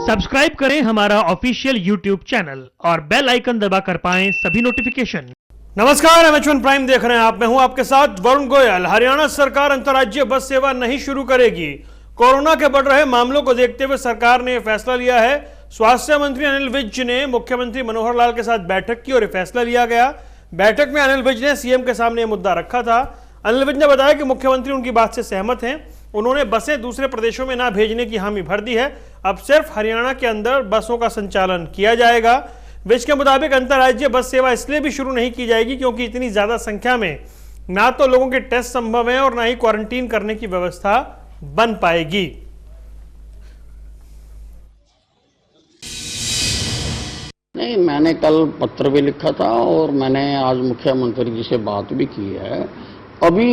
Subscribe करें हमारा official YouTube channel और बेल आइकन दबाकर पाएं सभी नोटिफिकेशन। नमस्कार, एमएच1 प्राइम देख रहे हैं आप। मैं हूं आपके साथ वरुण गोयल। हरियाणा सरकार अंतर्राज्यीय बस सेवा नहीं शुरू करेगी। कोरोना के बढ़ रहे मामलों को देखते हुए सरकार ने फैसला लिया है। स्वास्थ्य मंत्री अनिल विज ने मुख्यमंत्री मनोहर लाल के साथ बैठक की और ये फैसला लिया गया। बैठक में अनिल विज ने सीएम के सामने ये मुद्दा रखा था। अनिल विज ने बताया कि मुख्यमंत्री उनकी बात से सहमत हैं। उन्होंने बसें दूसरे प्रदेशों में ना भेजने की हामी भर दी है। अब सिर्फ हरियाणा के अंदर बसों का संचालन किया जाएगा। विज के मुताबिक अंतर्राज्यीय बस सेवा इसलिए भी शुरू नहीं की जाएगी क्योंकि इतनी ज्यादा संख्या में ना तो लोगों के टेस्ट संभव है और ना ही क्वारंटीन करने की व्यवस्था बन पाएगी। नहीं, मैंने कल पत्र भी लिखा था और मैंने आज मुख्यमंत्री जी से बात भी की है। अभी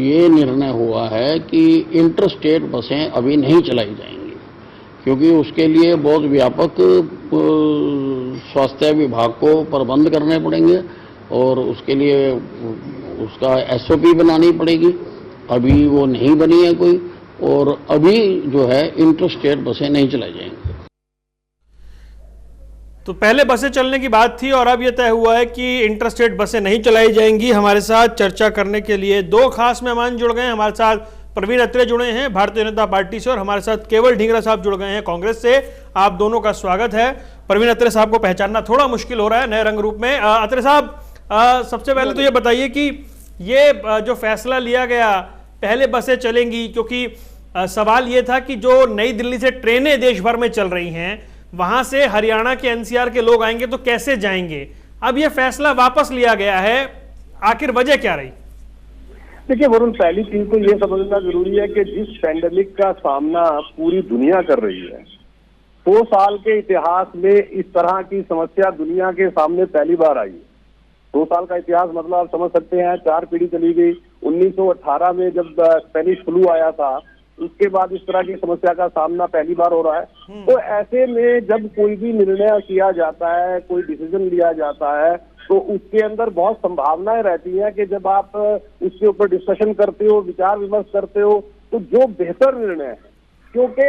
ये निर्णय हुआ है कि इंटर स्टेट बसें अभी नहीं चलाई जाएंगी क्योंकि उसके लिए बहुत व्यापक स्वास्थ्य विभाग को प्रबंध करने पड़ेंगे और उसके लिए उसका एसओपी बनानी पड़ेगी। अभी वो नहीं बनी है कोई, और अभी जो है इंटर स्टेट बसें नहीं चलाई जाएंगी। तो पहले बसें चलने की बात थी और अब यह तय हुआ है कि इंटरस्टेट बसें नहीं चलाई जाएंगी। हमारे साथ चर्चा करने के लिए दो खास मेहमान जुड़ गए हैं। हमारे साथ प्रवीण अत्रे जुड़े हैं भारतीय जनता पार्टी से और हमारे साथ केवल ढींगरा साहब जुड़ गए हैं कांग्रेस से। आप दोनों का स्वागत है। प्रवीण अत्रे साहब को पहचानना थोड़ा मुश्किल हो रहा है नए रंग रूप में। अत्रे साहब, सबसे पहले तो ये बताइए कि ये जो फैसला लिया गया, पहले बसें चलेंगी, क्योंकि सवाल ये था कि जो नई दिल्ली से ट्रेनें देश भर में चल रही हैं वहां से हरियाणा के एनसीआर के लोग आएंगे तो कैसे जाएंगे। अब यह फैसला वापस लिया गया है, आखिर वजह क्या रही? देखिए वरुण, पहली चीज तो ये समझना जरूरी है कि जिस पैंडेमिक का सामना पूरी दुनिया कर रही है, 100 साल के इतिहास में इस तरह की समस्या दुनिया के सामने पहली बार आई है। 2 साल का इतिहास मतलब आप समझ सकते हैं, 4 पीढ़ी चली गई। 1918 में जब स्पेनिश फ्लू आया था, उसके बाद इस तरह की समस्या का सामना पहली बार हो रहा है। तो ऐसे में जब कोई भी निर्णय किया जाता है, कोई डिसीजन लिया जाता है, तो उसके अंदर बहुत संभावनाएं रहती हैं कि जब आप उसके ऊपर डिस्कशन करते हो, विचार विमर्श करते हो, तो जो बेहतर निर्णय है, क्योंकि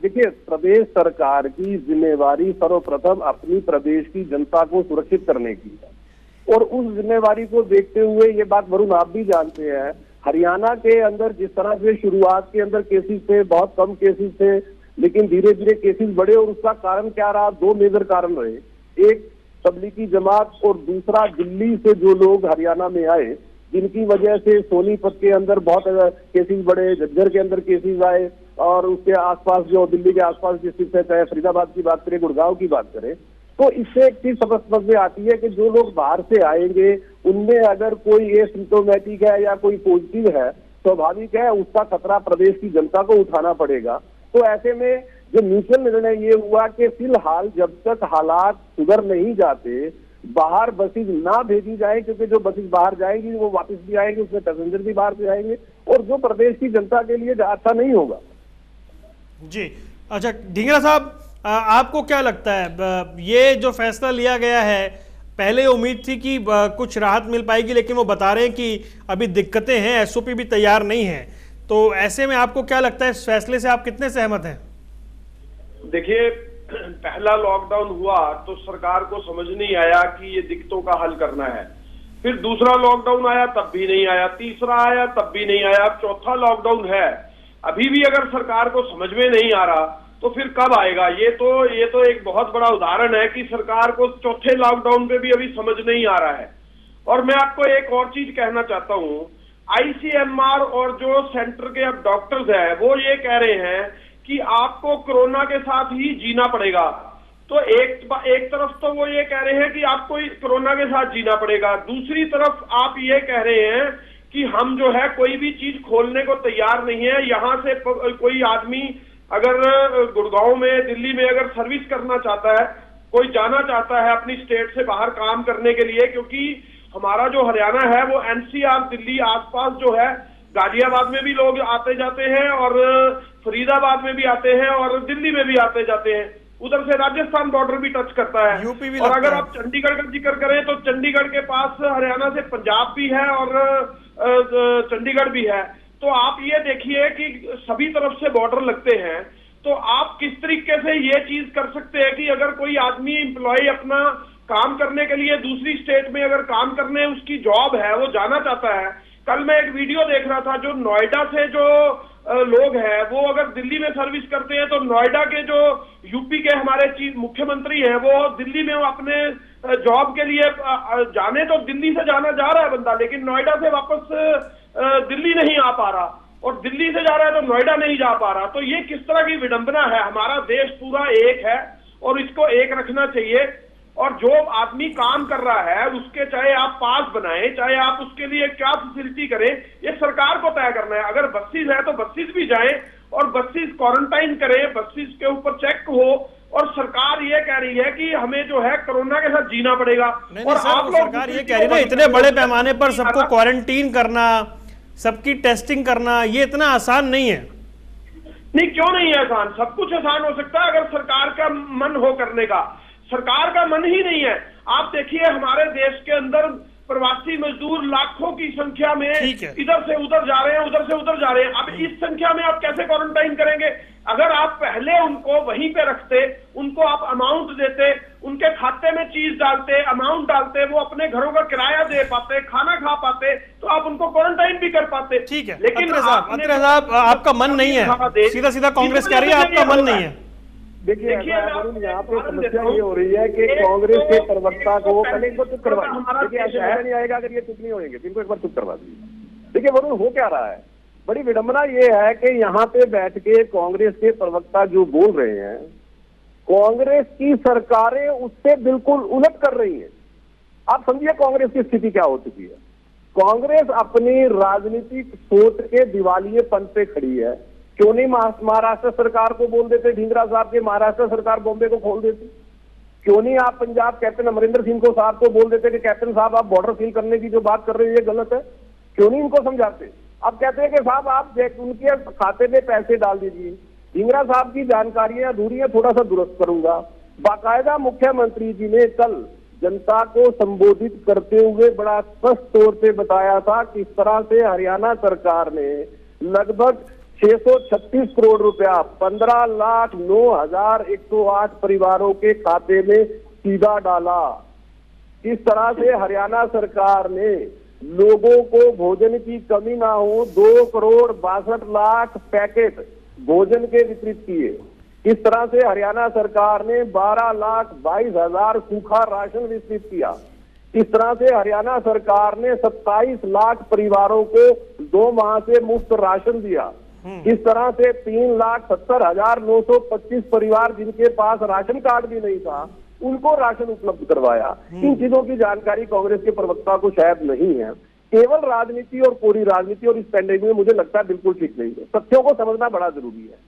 देखिए प्रदेश सरकार की जिम्मेवारी सर्वप्रथम अपनी प्रदेश की जनता को सुरक्षित करने की है और उस जिम्मेवारी को देखते हुए ये बात वरुण आप भी जानते हैं, हरियाणा के अंदर जिस तरह से शुरुआत के अंदर केसेस थे, बहुत कम केसेस थे, लेकिन धीरे धीरे केसेस बढ़े और उसका कारण क्या रहा? 2 मेजर कारण रहे। एक तबलीगी जमात और दूसरा दिल्ली से जो लोग हरियाणा में आए, जिनकी वजह से सोनीपत के अंदर बहुत केसेस बढ़े, झज्जर के अंदर केसेस आए और उसके आसपास जो दिल्ली के आसपास डिस्ट्रिक्ट है, चाहे फरीदाबाद की बात करें, गुड़गांव की बात करें, तो इससे एक चीज समझ में आती है कि जो लोग बाहर से आएंगे उनमें अगर कोई एसिम्प्टोमेटिक है या कोई पॉजिटिव है, स्वाभाविक है उसका खतरा प्रदेश की जनता को उठाना पड़ेगा। तो ऐसे में जो म्यूचुअल निर्णय ये हुआ कि फिलहाल जब तक हालात सुधर नहीं जाते, बाहर बसेज ना भेजी जाए, क्योंकि जो बसेज बाहर जाएंगी वो वापस भी आएंगे, उसमें पैसेंजर भी बाहर से आएंगे और जो प्रदेश की जनता के लिए अच्छा नहीं होगा। जी अच्छा, ढींगरा साहब, आपको क्या लगता है ये जो फैसला लिया गया है? पहले उम्मीद थी कि कुछ राहत मिल पाएगी, लेकिन वो बता रहे हैं कि अभी दिक्कतें हैं, एसओपी भी तैयार नहीं है। तो ऐसे में आपको क्या लगता है, इस फैसले से आप कितने सहमत हैं? देखिए, पहला लॉकडाउन हुआ तो सरकार को समझ नहीं आया कि ये दिक्कतों का हल करना है। फिर दूसरा लॉकडाउन आया तब भी नहीं आया, तीसरा आया तब भी नहीं आया, अब चौथा लॉकडाउन है, अभी भी अगर सरकार को समझ में नहीं आ रहा तो फिर कब आएगा? ये तो एक बहुत बड़ा उदाहरण है कि सरकार को चौथे लॉकडाउन पे भी अभी समझ नहीं आ रहा है। और मैं आपको एक और चीज कहना चाहता हूं, आईसीएमआर और जो सेंटर के अब डॉक्टर्स हैं वो ये कह रहे हैं कि आपको कोरोना के साथ ही जीना पड़ेगा। तो एक तरफ तो वो ये कह रहे हैं कि आपको कोरोना के साथ जीना पड़ेगा, दूसरी तरफ आप ये कह रहे हैं कि हम जो है कोई भी चीज खोलने को तैयार नहीं है। यहां से कोई आदमी अगर गुड़गांव में, दिल्ली में अगर सर्विस करना चाहता है, कोई जाना चाहता है अपनी स्टेट से बाहर काम करने के लिए, क्योंकि हमारा जो हरियाणा है वो एनसीआर दिल्ली आसपास जो है, गाजियाबाद में भी लोग आते जाते हैं और फरीदाबाद में भी आते हैं और दिल्ली में भी आते जाते हैं, उधर से राजस्थान बॉर्डर भी टच करता है। यूपी भी और अगर आप चंडीगढ़ का जिक्र करें तो चंडीगढ़ के पास हरियाणा से पंजाब भी है और चंडीगढ़ भी है। तो आप ये देखिए कि सभी तरफ से बॉर्डर लगते हैं, तो आप किस तरीके से ये चीज कर सकते हैं कि अगर कोई आदमी एम्प्लॉय अपना काम करने के लिए दूसरी स्टेट में अगर काम करने उसकी जॉब है, वो जाना चाहता है। कल मैं एक वीडियो देख रहा था, जो नोएडा से जो लोग हैं वो अगर दिल्ली में सर्विस करते हैं तो नोएडा के जो यूपी के हमारे चीफ मुख्यमंत्री हैं वो दिल्ली में वो अपने जॉब के लिए जाने, तो दिल्ली से जाना जा रहा है बंदा, लेकिन नोएडा से वापस दिल्ली नहीं आ पा रहा, और दिल्ली से जा रहा है तो नोएडा नहीं जा पा रहा। तो ये किस तरह की विडंबना है। हमारा देश पूरा एक है और इसको एक रखना चाहिए, और जो आदमी काम कर रहा है उसके चाहे आप पास बनाएं, चाहे आप उसके लिए क्या फैसिलिटी करें, ये सरकार को तय करना है। अगर बसेस है तो बसेस भी जाएं और बसेस क्वारंटाइन करें, बसेस के ऊपर चेक हो, और सरकार ये कह रही है कि हमें जो है कोरोना के साथ जीना पड़ेगा। और आप लोग सरकार ये कह रही है ना, इतने बड़े पैमाने पर सबको क्वारंटीन करना, सबकी टेस्टिंग करना, ये इतना आसान नहीं है। नहीं, क्यों नहीं है आसान? सब कुछ आसान हो सकता है अगर सरकार का मन हो करने का। सरकार का मन ही नहीं है। आप देखिए हमारे देश के अंदर प्रवासी मजदूर लाखों की संख्या में इधर से उधर जा रहे हैं, उधर से उधर जा रहे हैं। अब इस संख्या में आप कैसे क्वारंटाइन करेंगे? अगर आप पहले उनको वहीं पे रखते, उनको आप अमाउंट देते, उनके खाते में चीज डालते, अमाउंट डालते, वो अपने घरों का किराया दे पाते, खाना खा पाते, तो आप उनको क्वारंटाइन भी कर पाते। ठीक है, लेकिन अत्रे साहब आपका मन नहीं है, सीधा सीधा कांग्रेस कह रही है आपका मन नहीं है। देखिए यहाँ पे समस्या ये हो रही है कि कांग्रेस के प्रवक्ता को पहले एक बार चुप करवा दीजिए। देखिए ऐसा नहीं आएगा अगर ये चुप नहीं होंगे, इनको एक बार चुप करवा दीजिए। देखिए वरुण, हो क्या रहा है, बड़ी विडंबना ये है कि यहाँ पे बैठ के कांग्रेस के प्रवक्ता जो बोल रहे हैं, कांग्रेस की सरकारें उससे बिल्कुल उलट कर रही है। आप समझिए कांग्रेस की स्थिति क्या हो चुकी है। कांग्रेस अपनी राजनीतिक सोच के दिवालियेपन पे खड़ी है। क्यों नहीं महाराष्ट्र सरकार को बोल देते, ढींगरा साहब के महाराष्ट्र सरकार बॉम्बे को खोल देती? क्यों नहीं आप पंजाब कैप्टन अमरिंदर सिंह को साहब को बोल देते कि कैप्टन साहब आप बॉर्डर सील करने की जो बात कर रहे हैं ये गलत है? क्यों नहीं इनको समझाते? अब कहते हैं कि साहब आप उनके खाते में पैसे डाल दीजिए। ढींगरा साहब की जानकारियां अधूरी है, थोड़ा सा दुरुस्त करूंगा। बाकायदा मुख्यमंत्री जी ने कल जनता को संबोधित करते हुए बड़ा स्पष्ट तौर पे बताया था किस तरह से हरियाणा सरकार ने लगभग 636 करोड़ रुपया 15,09,108 परिवारों के खाते में सीधा डाला। इस तरह से हरियाणा सरकार ने लोगों को भोजन की कमी ना हो 2,62,00,000 पैकेट भोजन के वितरित किए। इस तरह से हरियाणा सरकार ने 12,22,000 सूखा राशन वितरित किया। इस तरह से हरियाणा सरकार ने 27 लाख परिवारों को 2 माह से मुफ्त राशन दिया। इस तरह से 3,70,925 परिवार जिनके पास राशन कार्ड भी नहीं था उनको राशन उपलब्ध करवाया। इन चीजों की जानकारी कांग्रेस के प्रवक्ता को शायद नहीं है। केवल राजनीति और पूरी राजनीति और इस पैंडेमिक में मुझे लगता है बिल्कुल ठीक नहीं है। तथ्यों को समझना बड़ा जरूरी है।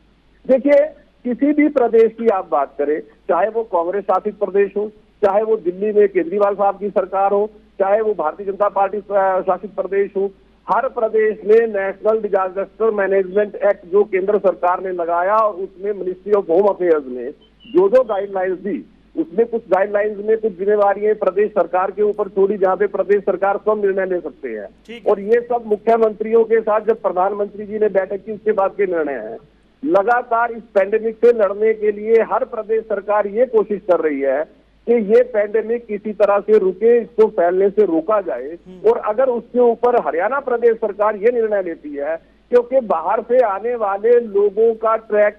देखिए किसी भी प्रदेश की आप बात करें, चाहे वो कांग्रेस शासित प्रदेश हो, चाहे वो दिल्ली में केजरीवाल साहब की सरकार हो, चाहे वो भारतीय जनता पार्टी शासित प्रदेश हो, हर प्रदेश में नेशनल डिजास्टर मैनेजमेंट एक्ट जो केंद्र सरकार ने लगाया और उसमें मिनिस्ट्री ऑफ होम अफेयर्स ने जो गाइडलाइंस दी, उसमें कुछ गाइडलाइंस में कुछ जिम्मेवारियां प्रदेश सरकार के ऊपर छोड़ी जहां पे प्रदेश सरकार स्वयं निर्णय ले सकते हैं। और ये सब मुख्यमंत्रियों के साथ जब प्रधानमंत्री जी ने बैठक की उसके बाद के निर्णय हैं। लगातार इस पैंडेमिक से लड़ने के लिए हर प्रदेश सरकार ये कोशिश कर रही है कि ये पैंडेमिक किसी तरह से रुके, इसको फैलने से रोका जाए। और अगर उसके ऊपर हरियाणा प्रदेश सरकार ये निर्णय लेती है क्योंकि बाहर से आने वाले लोगों का ट्रैक,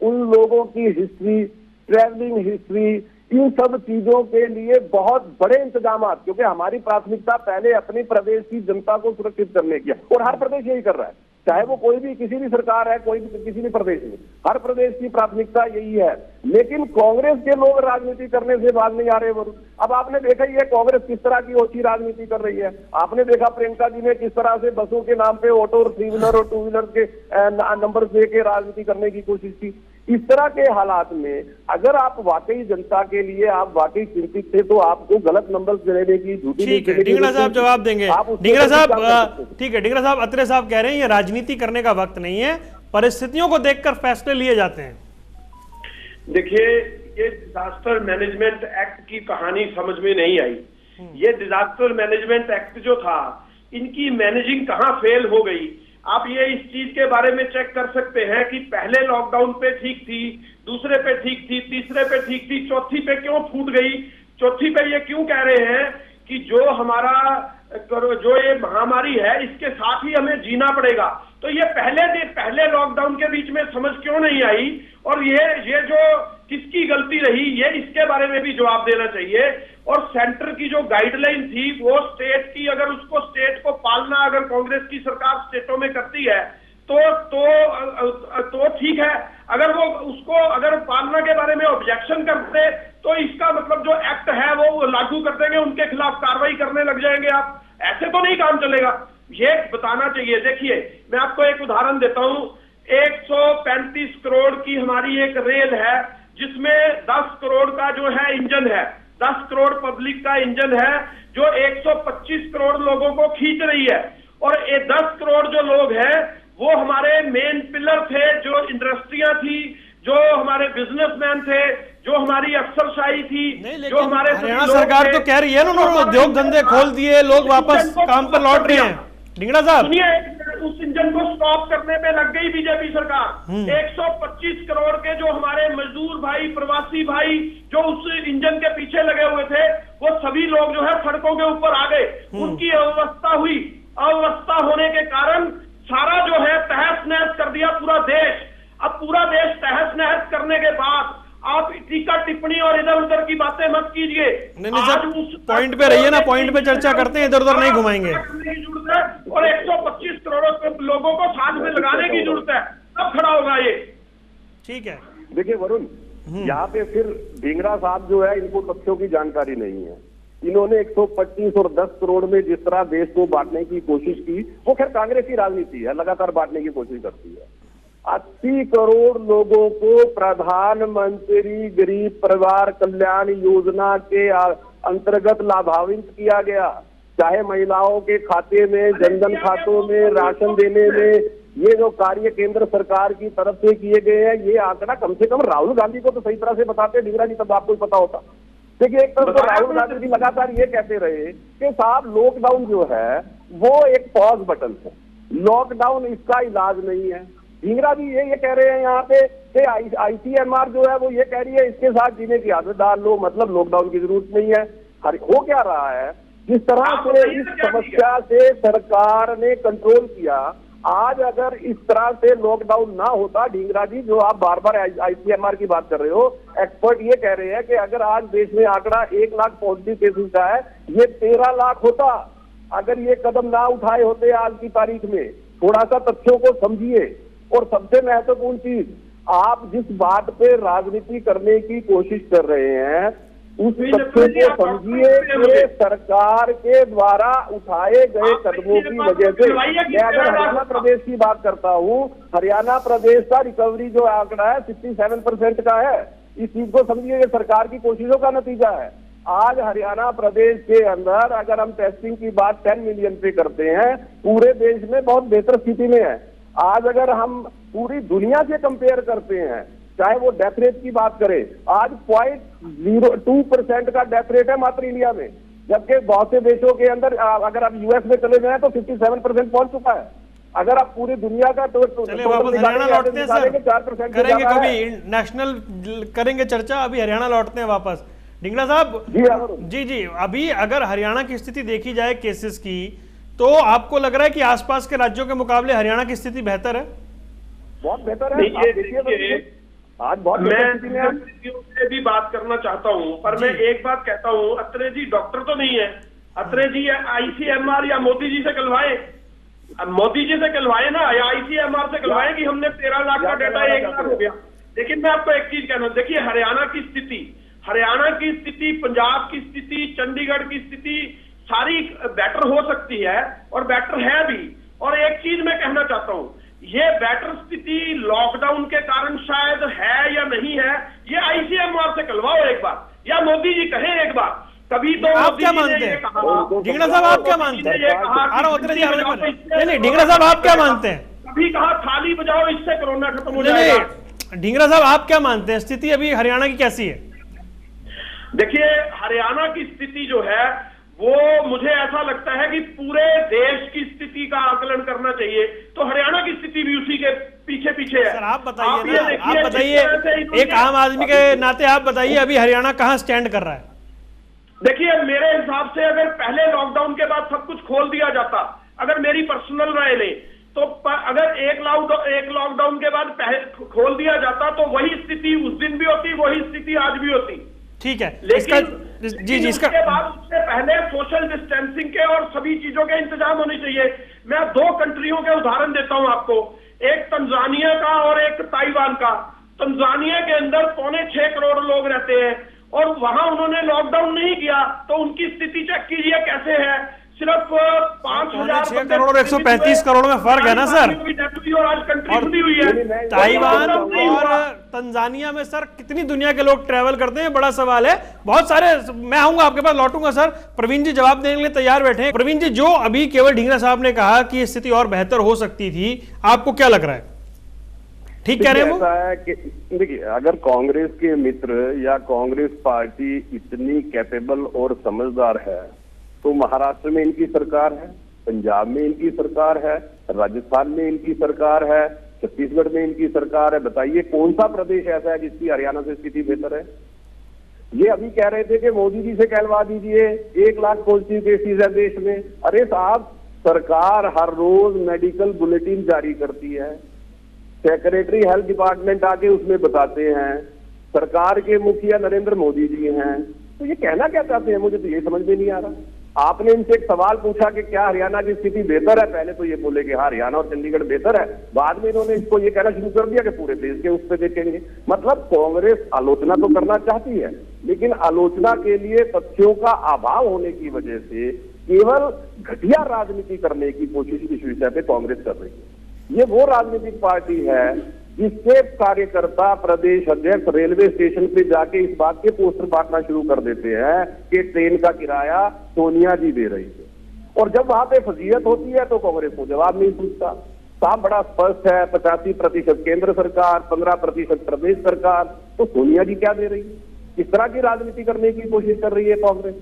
उन लोगों की हिस्ट्री, ट्रैवलिंग हिस्ट्री, इन सब चीजों के लिए बहुत बड़े इंतजाम, क्योंकि हमारी प्राथमिकता पहले अपने प्रदेश की जनता को सुरक्षित करने की है और हर प्रदेश यही कर रहा है, चाहे वो कोई भी किसी भी सरकार है, कोई भी किसी भी प्रदेश में, हर प्रदेश की प्राथमिकता यही है। लेकिन कांग्रेस के लोग राजनीति करने से बाज नहीं आ रहे। अब आपने देखा ही है कांग्रेस किस तरह की ओछी राजनीति कर रही है। आपने देखा प्रियंका जी ने किस तरह से बसों के नाम पे ऑटो और 3 व्हीलर और 2 व्हीलर के नंबर दे के राजनीति करने की कोशिश की। इस तरह के हालात में अगर आप वाकई जनता के लिए आप वाकई चिंतित थे तो आपको गलत नंबर देने की झूठी ढींगरा साहब जवाब देंगे। ढींगरा साहब ठीक है, ढींगरा साहब, अत्रे साहब कह रहे हैं ये राजनीति करने का वक्त नहीं है, परिस्थितियों को देखकर फैसले लिए जाते हैं। देखिए ये डिजास्टर मैनेजमेंट एक्ट की कहानी समझ में नहीं आई। ये डिजास्टर मैनेजमेंट एक्ट जो था, इनकी मैनेजिंग कहां फेल हो गई। आप ये इस चीज के बारे में चेक कर सकते हैं कि पहले लॉकडाउन पे ठीक थी, दूसरे पे ठीक थी, तीसरे पे ठीक थी, चौथी पे क्यों फूट गई। चौथी पे ये क्यों कह रहे हैं कि जो ये महामारी है इसके साथ ही हमें जीना पड़ेगा। तो ये पहले लॉकडाउन के बीच में समझ क्यों नहीं आई, और ये जो किसकी गलती रही, ये इसके बारे में भी जवाब देना चाहिए। और सेंटर की जो गाइडलाइन थी वो स्टेट की, अगर उसको स्टेट को पालना अगर कांग्रेस की सरकार स्टेटों में करती है तो ठीक है। अगर वो उसको अगर पालना के बारे में ऑब्जेक्शन करते तो इसका मतलब जो एक्ट है वो लागू कर देंगे, उनके खिलाफ कार्रवाई करने लग जाएंगे आप। ऐसे तो नहीं काम चलेगा, ये बताना चाहिए। देखिए मैं आपको एक उदाहरण देता हूं, 135 करोड़ की हमारी एक रेल है जिसमें 10 करोड़ का जो है इंजन है, 10 करोड़ पब्लिक का इंजन है जो 125 करोड़ लोगों को खींच रही है। और ये 10 करोड़ जो लोग हैं वो हमारे मेन पिलर थे, जो इंडस्ट्रियां थी, जो हमारे बिजनेसमैन थे, जो हमारी अफसरशाही थी, जो हमारे हरियाणा सरकार तो कह रही है ना उन्होंने उद्योग धंधे खोल दिए, लोग वापस काम पर लौट रहे हैं। ढींगड़ा साहब सुनिए, उस इंजन को स्टॉप करने पे लग गई बीजेपी सरकार। 125 करोड़ के जो हमारे मजदूर भाई, प्रवासी भाई जो उस इंजन के पीछे लगे हुए थे, वो सभी लोग जो है सड़कों के ऊपर आ गए। उनकी अव्यवस्था हुई, अव्यवस्था होने के कारण सारा जो है तहस नहस कर दिया पूरा देश। अब पूरा देश तहस नहस करने के बाद आप टीका टिप्पणी और इधर उधर की बातें मत कीजिए। नहीं सर, पॉइंट पे रहिए ना, पॉइंट पे चर्चा करते हैं, इधर उधर नहीं घुमाएंगे। और 125 करोड़ लोगों को साथ में लगाने की जरूरत है, तब खड़ा होगा ये। ठीक है। देखिए वरुण, यहाँ पे फिर ढींगरा साहब जो है इनको तथ्यों की जानकारी नहीं है। इन्होंने 125 और 10 करोड़ में जिस तरह देश को बांटने की कोशिश की, वो खैर कांग्रेस की राजनीति है, लगातार बांटने की कोशिश करती है। 80 करोड़ लोगों को प्रधानमंत्री गरीब परिवार कल्याण योजना के अंतर्गत लाभान्वित किया गया, चाहे महिलाओं के खाते में, जनधन खातों में, राशन देने में। ये जो कार्य केंद्र सरकार की तरफ से किए गए हैं, ये आंकड़ा कम से कम राहुल गांधी को तो सही तरह से बताते, ढींगरा जी तब आपको ही पता होता। देखिए एक तरफ तो राहुल गांधी जी लगातार ये कहते रहे कि साहब लॉकडाउन जो है वो एक पॉज बटन है, लॉकडाउन इसका इलाज नहीं है। ढींगरा जी ये कह रहे हैं यहाँ पे कि ICMR जो है वो ये कह रही है इसके साथ जीने की आदत डाल लो, मतलब लॉकडाउन की जरूरत नहीं है। हो क्या रहा है, जिस तरह से इस समस्या से सरकार ने कंट्रोल किया, आज अगर इस तरह से लॉकडाउन ना होता, ढींगरा जी जो आप बार बार ICMR की बात कर रहे हो, एक्सपर्ट ये कह रहे हैं कि अगर आज देश में आंकड़ा 1 लाख पॉजिटिव केसेस का है, ये 13 लाख होता अगर ये कदम ना उठाए होते आज की तारीख में। थोड़ा सा तथ्यों को समझिए। और सबसे महत्वपूर्ण चीज, आप जिस बात पे राजनीति करने की कोशिश कर रहे हैं उस तथ्य को समझिए कि सरकार के द्वारा उठाए गए कदमों की वजह से, मैं अगर हरियाणा प्रदेश की बात करता हूं, हरियाणा प्रदेश का रिकवरी जो आंकड़ा है 67% का है। इस चीज को समझिए, ये सरकार की कोशिशों का नतीजा है। आज हरियाणा प्रदेश के अंदर अगर हम टेस्टिंग की बात 10 मिलियन पे करते हैं, पूरे देश में बहुत बेहतर स्थिति में है। आज अगर हम पूरी दुनिया से कंपेयर करते हैं, चाहे वो डेथ रेट की बात करें, आज 0.02% का डेथ रेट है मात्र इंडिया में, जबकि बहुत से देशों के अंदर अगर आप यूएस में चले जाएं तो 57% पहुंच चुका है। अगर आप पूरी दुनिया का तो हरियाणा लौटते हैं सर, 4% करेंगे कभी नेशनल करेंगे चर्चा। अभी हरियाणा लौटते हैं वापस। ढींगड़ा साहब जी, अभी अगर हरियाणा की स्थिति देखी जाए केसेस की, तो आपको लग रहा है कि आसपास के राज्यों के मुकाबले हरियाणा की स्थिति बेहतर है? बहुत बेहतर है। आज बहुत मैं भी बात करना चाहता हूं, पर मैं एक बात कहता हूं, अत्रे जी डॉक्टर तो नहीं है। अत्रे जी ICMR या मोदी जी से कलवाए, मोदी जी से कलवाए ना, या ICMR से कलवाए कि हमने 13 लाख का डाटा 1 लाख हो गया। लेकिन मैं आपको एक चीज कहना, देखिए हरियाणा की स्थिति, पंजाब की स्थिति, चंडीगढ़ की स्थिति सारी बेटर हो सकती है और बेटर है भी। और एक चीज मैं कहना चाहता हूं, ये बेटर स्थिति लॉकडाउन के कारण शायद है या नहीं है, ये ICMR से कलवाओ एक बार, या मोदी जी कहें एक बार। कभी तो आप क्या मानते हैं ढींगड़ा साहब, आप क्या मानते हैं? नहीं ढींगड़ा साहब आप क्या मानते हैं? कभी कहा थाली बजाओ, इससे कोरोना खत्म हो जाएगा। ढींगड़ा साहब आप क्या मानते हैं, स्थिति अभी हरियाणा की कैसी है? देखिए हरियाणा की स्थिति जो है वो मुझे ऐसा लगता है कि पूरे देश की स्थिति का आकलन करना चाहिए, तो हरियाणा की स्थिति भी उसी के पीछे पीछे है। सर आप बताइए ये ना, देखिए, आप बताइए, एक आम आदमी के नाते आप बताइए अभी हरियाणा कहां स्टैंड कर रहा है? देखिए, मेरे हिसाब से अगर पहले लॉकडाउन के बाद सब कुछ खोल दिया जाता, अगर मेरी पर्सनल राय ले तो अगर एक लॉकडाउन के बाद खोल दिया जाता तो वही स्थिति उस दिन भी होती, वही स्थिति आज भी होती। ठीक है, लेकिन जी इसका उसके बाद उससे पहले सोशल डिस्टेंसिंग के और सभी चीजों के इंतजाम होने चाहिए। मैं 2 कंट्रियों के उदाहरण देता हूं आपको, एक तंजानिया का और एक ताइवान का। तंजानिया के अंदर 6.25 करोड़ लोग रहते हैं और वहां उन्होंने लॉकडाउन नहीं किया, तो उनकी स्थिति चेक कीजिए कैसे है। सिर्फ 5,000 करोड़ और 135 करोड़ में फर्क है ना सर। और आज कंट्री खुली हुई है। ताइवान और तंजानिया में सर कितनी दुनिया के लोग ट्रैवल करते हैं, बड़ा सवाल है। बहुत सारे, मैं आऊंगा आपके पास, लौटूंगा सर। प्रवीण जी जवाब देने के लिए तैयार बैठे हैं। प्रवीण जी, जो अभी केवल ढींगरा साहब ने कहा कि स्थिति और बेहतर हो सकती थी, आपको क्या लग रहा है? ठीक कह रहे हैं वो? ऐसा है कि देखिए, अगर कांग्रेस के मित्र या कांग्रेस पार्टी इतनी कैपेबल और समझदार है तो महाराष्ट्र में इनकी सरकार है, पंजाब में इनकी सरकार है, राजस्थान में इनकी सरकार है, छत्तीसगढ़ में इनकी सरकार है। बताइए कौन सा प्रदेश ऐसा है जिसकी हरियाणा से स्थिति बेहतर है? ये अभी कह रहे थे कि मोदी जी से कहलवा दीजिए 1 लाख पॉजिटिव केसेस है देश में। अरे साहब, सरकार हर रोज मेडिकल बुलेटिन जारी करती है, सेक्रेटरी हेल्थ डिपार्टमेंट आके उसमें बताते हैं, सरकार के मुखिया नरेंद्र मोदी जी हैं। तो ये कहना क्या चाहते हैं, मुझे तो ये समझ में नहीं आ रहा। आपने इनसे एक सवाल पूछा कि क्या हरियाणा की स्थिति बेहतर है, पहले तो ये बोले कि हाँ हरियाणा और चंडीगढ़ बेहतर है, बाद में इन्होंने इसको ये कहना शुरू कर दिया कि पूरे देश के उस पर देखेंगे। मतलब कांग्रेस आलोचना तो करना चाहती है, लेकिन आलोचना के लिए तथ्यों का अभाव होने की वजह से केवल घटिया राजनीति करने की कोशिश इस विषय पे कांग्रेस कर रही है। ये वो राजनीतिक पार्टी है जिसके कार्यकर्ता प्रदेश अध्यक्ष रेलवे स्टेशन पे जाके इस बात के पोस्टर बांटना शुरू कर देते हैं कि ट्रेन का किराया सोनिया जी दे रही है, और जब वहां पे फजीहत होती है तो कांग्रेस को जवाब नहीं पूछता। साफ बड़ा स्पष्ट है, 85% केंद्र सरकार, 15% प्रदेश सरकार, तो सोनिया जी क्या दे रही है? इस तरह की राजनीति करने की कोशिश कर रही है कांग्रेस।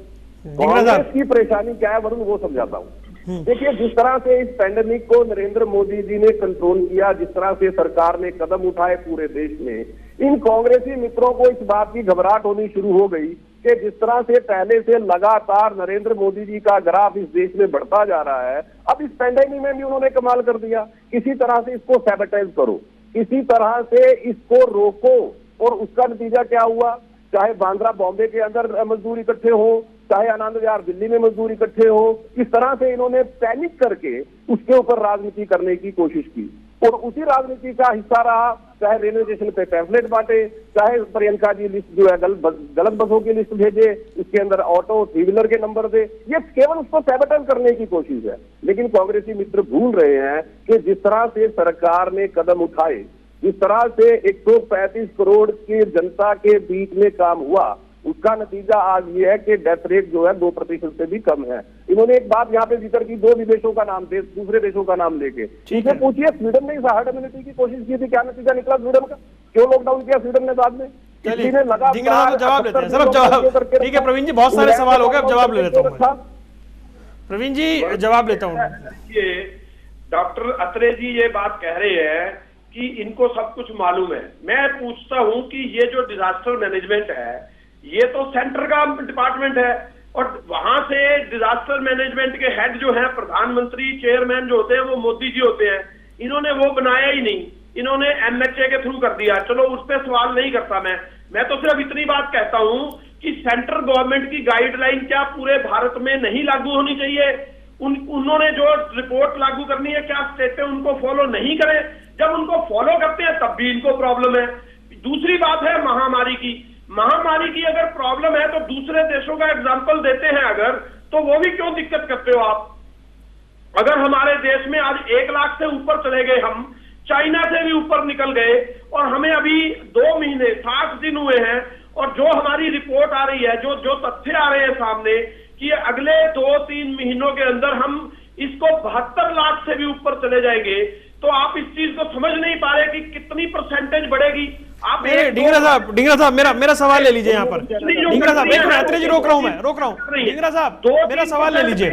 कांग्रेस की परेशानी क्या है वरुण, वो समझाता हूँ। देखिए, जिस तरह से इस पैंडेमिक को नरेंद्र मोदी जी ने कंट्रोल किया, जिस तरह से सरकार ने कदम उठाए पूरे देश में, इन कांग्रेसी मित्रों को इस बात की घबराहट होनी शुरू हो गई कि जिस तरह से पहले से लगातार नरेंद्र मोदी जी का ग्राफ इस देश में बढ़ता जा रहा है, अब इस पैंडेमिक में भी उन्होंने कमाल कर दिया। किसी तरह से इसको सैबोटेज करो, किसी तरह से इसको रोको, और उसका नतीजा क्या हुआ? चाहे बांद्रा बॉम्बे के अंदर मजदूर इकट्ठे हो, चाहे आनंद विहार दिल्ली में मजदूर इकट्ठे हो, इस तरह से इन्होंने पैनिक करके उसके ऊपर राजनीति करने की कोशिश की, और उसी राजनीति का हिस्सा रहा। चाहे रेलवे स्टेशन पे पैम्फलेट बांटे, चाहे प्रियंका जी लिस्ट जो है गलत बसों की लिस्ट भेजे, उसके अंदर ऑटो 3 व्हीलर के नंबर दे, ये केवल उसको सैबोटेज करने की कोशिश है। लेकिन कांग्रेसी मित्र भूल रहे हैं कि जिस तरह से सरकार ने कदम उठाए, जिस तरह से 135 करोड़ की जनता के बीच में काम हुआ, उसका नतीजा आज ये है कि डेथ रेट जो है 2% से भी कम है। इन्होंने एक बात यहाँ पे जिक्र की, 2 विदेशों का नाम, दूसरे देशों का नाम लेके। इसे पूछिए, स्वीडन ने हर्ड इम्यूनिटी की कोशिश की थी, क्या नतीजा निकला स्वीडन का? क्यों लॉकडाउन किया स्वीडन ने बाद में? जवाब लेते हैं सर, अब जवाब। ठीक है प्रवीण जी, बहुत सारे सवाल हो गए, अब जवाब ले लेता हूँ। प्रवीण जी जवाब लेता हूँ। ये डॉक्टर अत्रे जी ये बात कह रहे हैं कि इनको सब कुछ मालूम है। मैं पूछता हूं कि ये जो डिजास्टर मैनेजमेंट है, ये तो सेंटर का डिपार्टमेंट है, और वहां से डिजास्टर मैनेजमेंट के हेड जो है, प्रधानमंत्री, चेयरमैन जो होते हैं, वो मोदी जी होते हैं। इन्होंने वो बनाया ही नहीं, इन्होंने MHA के थ्रू कर दिया। चलो उस पर सवाल नहीं करता मैं तो सिर्फ इतनी बात कहता हूं कि सेंट्रल गवर्नमेंट की गाइडलाइन क्या पूरे भारत में नहीं लागू होनी चाहिए? उन्होंने जो रिपोर्ट लागू करनी है, क्या स्टेटें उनको फॉलो नहीं करें? जब उनको फॉलो करते हैं तब भी इनको प्रॉब्लम है। दूसरी बात है महामारी की अगर प्रॉब्लम है तो दूसरे देशों का एग्जांपल देते हैं अगर, तो वो भी क्यों दिक्कत करते हो आप? अगर हमारे देश में आज 1 लाख से ऊपर चले गए, हम चाइना से भी ऊपर निकल गए, और हमें अभी 2 महीने 60 दिन हुए हैं, और जो हमारी रिपोर्ट आ रही है, जो तथ्य आ रहे हैं सामने कि अगले 2-3 महीनों के अंदर हम इसको 72 लाख से भी ऊपर चले जाएंगे, तो आप इस चीज को समझ नहीं पा रहे कि कितनी परसेंटेज बढ़ेगी। आप ढींगरा साहब मेरा सवाल ले लीजिए यहाँ पर। ढींगरा साहब एक मिनट, अत्रे जी रोक रहा हूँ मैं। ढींगरा साहब मेरा सवाल ले लीजिए।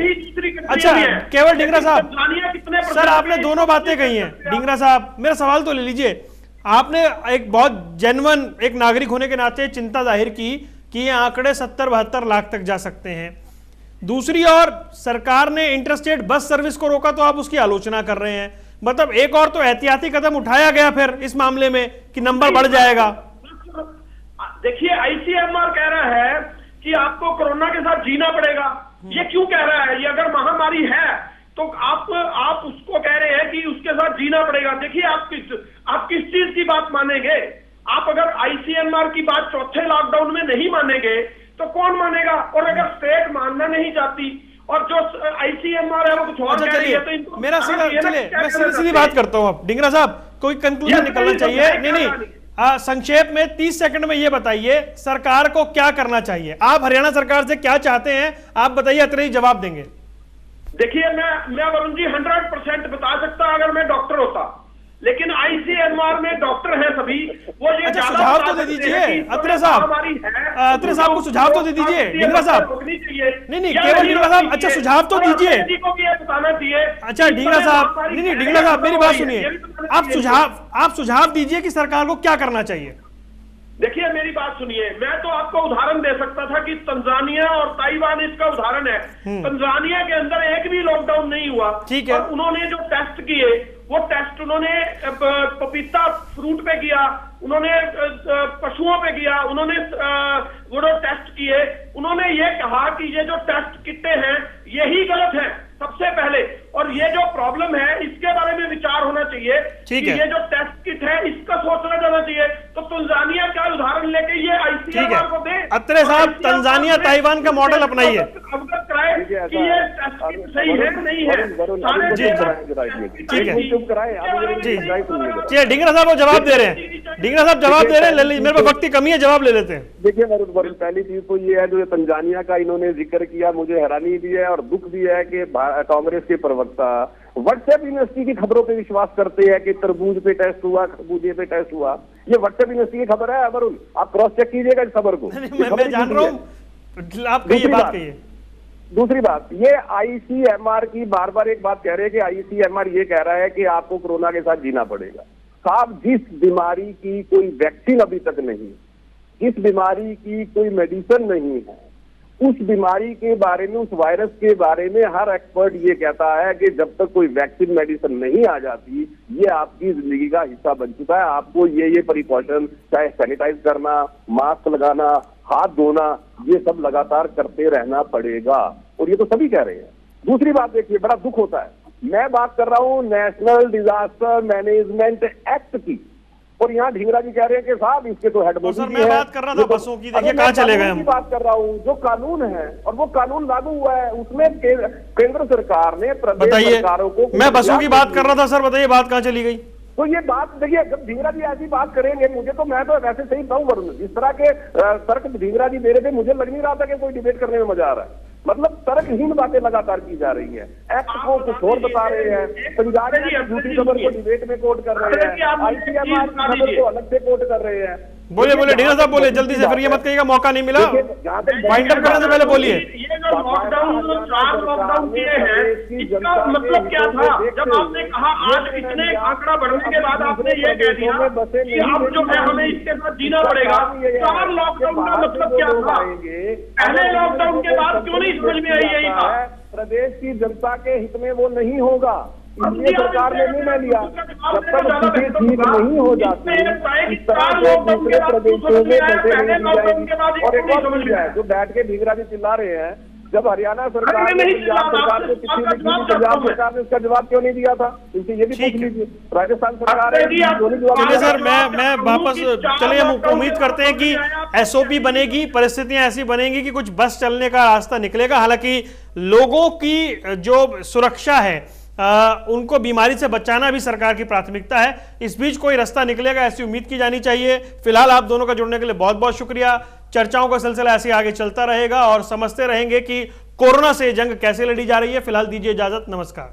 अच्छा केवल ढींगरा साहब, सर आपने दोनों बातें कही हैं। ढींगरा साहब मेरा सवाल तो ले लीजिए। आपने एक बहुत जेन्युइन एक नागरिक होने के नाते चिंता जाहिर की कि ये आंकड़े 70-72 लाख तक जा सकते हैं। दूसरी ओर सरकार ने इंटरस्टेट बस सर्विस को रोका तो आप उसकी आलोचना कर रहे हैं। मतलब एक और तो एहतियाती कदम उठाया गया फिर इस मामले में कि नंबर बढ़ जाएगा। देखिए आईसीएमआर कह रहा है कि आपको कोरोना के साथ जीना पड़ेगा। ये क्यों कह रहा है? ये अगर महामारी है तो आप उसको कह रहे हैं कि उसके साथ जीना पड़ेगा। देखिए आप किस चीज की बात मानेंगे? आप अगर आईसीएमआर की बात चौथे लॉकडाउन में नहीं मानेंगे तो कौन मानेगा? और अगर स्टेट मानना नहीं चाहती और जो आईसीएमआर है वो कुछ और कह रही है तो इनको मेरा मैं सीधी बात करता हूं। अब ढींगरा साहब कोई कंक्लूजन निकलना चाहिए। नहीं संक्षेप में 30 सेकंड में ये बताइए सरकार को क्या करना चाहिए। आप हरियाणा सरकार से क्या चाहते हैं आप बताइए, अत्रे जी जवाब देंगे। देखिए मैं वरुण जी 100% बता सकता अगर मैं डॉक्टर होता, लेकिन आईसीएमआर में डॉक्टर हैं सभी। वो ये अच्छा सुझाव तो दे दीजिए अत्रे साहब। अत्रे साहब को सुझाव तो दे दीजिए। ढींगरा साहब नहीं केवल ढींगरा साहब, अच्छा सुझाव तो दीजिए। बताना चाहिए। अच्छा ढींगरा साहब नहीं ढींगरा साहब मेरी बात सुनिए। आप सुझाव दीजिए कि सरकार को क्या करना चाहिए। देखिए मेरी बात सुनिए, मैं तो आपको उदाहरण दे सकता था कि तंजानिया और ताइवान इसका उदाहरण है। तंजानिया के अंदर एक भी लॉकडाउन नहीं हुआ। ठीक है। और उन्होंने जो टेस्ट किए वो टेस्ट उन्होंने पपीता फ्रूट पे किया, उन्होंने पशुओं पे किया, उन्होंने वो जो टेस्ट किए उन्होंने ये कहा कि ये जो टेस्ट किटे हैं यही गलत है सबसे पहले, और ये जो प्रॉब्लम है इसके बारे में विचार होना चाहिए कि ये जो टेस्ट किट है इसका सोचना जाना चाहिए। तो तंजानिया का उदाहरण लेके ये आईसीएमआर को दे। अत्रे साहब तंजानिया ताइवान का मॉडल अपनाइए। अवगत कराए कि ये टेस्ट किट सही है नहीं है। ठीक है जी ढींगरा साहब वो जवाब दे रहे हैं। ढींगरा साहब जवाब दे रहे हैं, मेरे पास वक्त की कमी है, जवाब ले लेते हैं। देखिए वरुण पहली चीज तो ये है जो तंजानिया का इन्होंने जिक्र किया, मुझे हैरानी भी है और दुख भी है कि कांग्रेस के प्रवक्ता व्हाट्सएप यूनिवर्सिटी की खबरों पे विश्वास करते हैं कि तरबूज पे टेस्ट हुआ, खरबूजे पे टेस्ट हुआ। ये व्हाट्सएप यूनिवर्सिटी की खबर है वरुण, आप क्रॉस चेक कीजिएगा इस खबर को। मैं जान रहा हूँ, आप कहिए बात कहिए। दूसरी बात, ये आईसीएमआर की बार बार एक बात कह रहे हैं कि आईसीएमआर ये कह रहा है कि आपको कोरोना के साथ जीना पड़ेगा। साहब जिस बीमारी की कोई वैक्सीन अभी तक नहीं, जिस बीमारी की कोई मेडिसिन नहीं है, उस बीमारी के बारे में, उस वायरस के बारे में हर एक्सपर्ट ये कहता है कि जब तक कोई वैक्सीन मेडिसिन नहीं आ जाती ये आपकी जिंदगी का हिस्सा बन चुका है। आपको ये प्रिकॉशन, चाहे सैनिटाइज करना, मास्क लगाना, हाथ धोना, ये सब लगातार करते रहना पड़ेगा और ये तो सभी कह रहे हैं। दूसरी बात देखिए, बड़ा दुख होता है, मैं बात कर रहा हूं नेशनल डिजास्टर मैनेजमेंट एक्ट की और यहाँ ढींगरा जी कह रहे हैं कि साहब इसके तो हेड मोदी जी हैं। मैं बात कर रहा था बसों की, देखिए कहाँ चले गए हम। बात कर रहा हूँ जो कानून है और वो कानून लागू हुआ है उसमें केंद्र सरकार ने प्रदेश सरकारों को, मैं बसों की बात कर रहा था सर, बताइए बात कहाँ चली गई। तो ये बात देखिए, जब ढींगरा जी ऐसी बात करेंगे मुझे तो, मैं तो वैसे सही कहूँ वरुण, जिस तरह के तर्क ढींगरा जी दे रहे थे मुझे लग नहीं रहा था कि कोई डिबेट करने में मजा आ रहा है। मतलब तर्कहीन बातें लगातार की जा रही है, एक्ट को कुछ और बता रहे हैं, पंजाब की झूठी खबर को डिबेट में कोट कर रहे हैं, आईसीएमआर की खबर को अलग से कोट कर रहे हैं। बोलिए ढींगरा साहब बोले जल्दी से, फिर ये मत कहिएगा मौका नहीं मिला, वाइंड अप करने से पहले बोलिए। ये जो लॉकडाउन किए हैं इसका मतलब क्या था? जब आपने कहा आज इतने आंकड़ा बढ़ने के बाद आपने ये कह दिया कि अब जो है हमें इसके साथ जीना पड़ेगा। 4 लॉकडाउन का मतलब क्या था? पहले लॉकडाउन के बाद क्यों नहीं समझ में आई यही बात? प्रदेश की जनता के हित में वो नहीं होगा, इसलिए सरकार ने निर्णय लिया जब तक चीजें ठीक नहीं हो जाती इस तरह से दूसरे प्रदेशों में बसे नहीं दी जाएगी। और एक और समझ लिया है जो बैठ के ढींगरा जी चिल्ला रहे हैं, जब हरियाणा सरकार ने पंजाब सरकार को चिट्ठी लिखी थी, पंजाब सरकार ने उसका जवाब क्यों नहीं दिया था? इनसे ये भी पूछ लीजिए। राजस्थान सरकार चलिए सर मैं वापस चलिए, हम उम्मीद करते हैं कि एसओपी बनेगी, परिस्थितियां ऐसी बनेंगी कि कुछ बस चलने का रास्ता निकलेगा। हालांकि लोगों की जो सुरक्षा है उनको बीमारी से बचाना भी सरकार की प्राथमिकता है। इस बीच कोई रास्ता निकलेगा ऐसी उम्मीद की जानी चाहिए। फिलहाल आप दोनों का जुड़ने के लिए बहुत बहुत शुक्रिया। चर्चाओं का सिलसिला ऐसे आगे चलता रहेगा और समझते रहेंगे कि कोरोना से जंग कैसे लड़ी जा रही है। फिलहाल दीजिए इजाजत, नमस्कार।